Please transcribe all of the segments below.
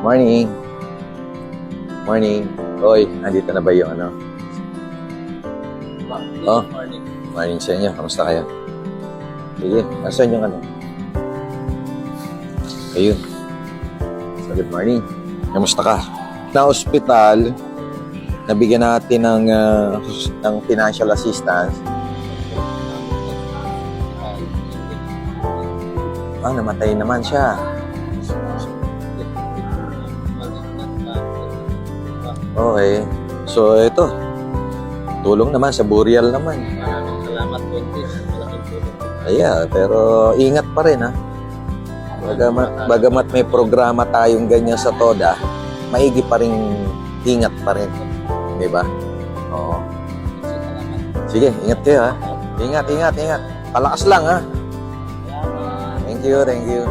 Morning. Morning. Oy, andito na ba yung ano? Oh, morning sa inyo. Kamusta kayo? Sige, nasaan yung ano? Ayun. So, good morning. Kamusta ka? Na ospital, nabigyan natin ng financial assistance. Namatay naman siya. Okay. So, ito. Tulong naman sa burial naman. Maraming salamat po. Malaking tulong. Pero ingat pa rin, ha? Bagamat may programa tayong ganyan sa TODA, maigi pa rin, ingat pa rin. Di ba? Oo. Sige, ingat kayo, ha? Ingat. Palakas lang, ha? Thank you.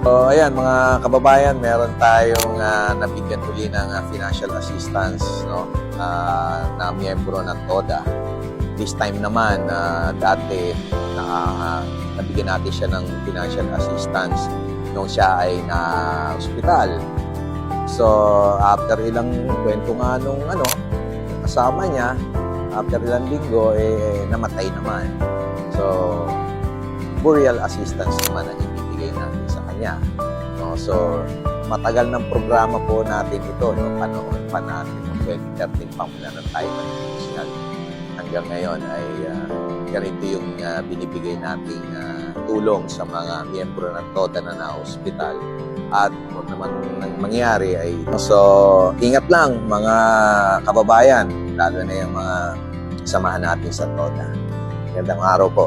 So, ayan, mga kababayan, meron tayong nabigyan uli ng financial assistance, no? Na miyembro ng TODA. This time naman, dati, nabigyan natin siya ng financial assistance nung siya ay na-hospital. So, after ilang kwento nga nung kasama niya, after ilang linggo, namatay naman. So, burial assistance naman ang ibibigay natin sa kanya. No? So, matagal ng programa po natin ito. No? Panahon pa natin. 2013 pa mula na tayo mag-initial. Hanggang ngayon ay ganito yung binibigay nating tulong sa mga miyembro ng TODA na na-hospital. At kung naman mangyari ay... So, ingat lang mga kababayan, lalo na yung mga samahan natin sa TODA. Magandang araw po.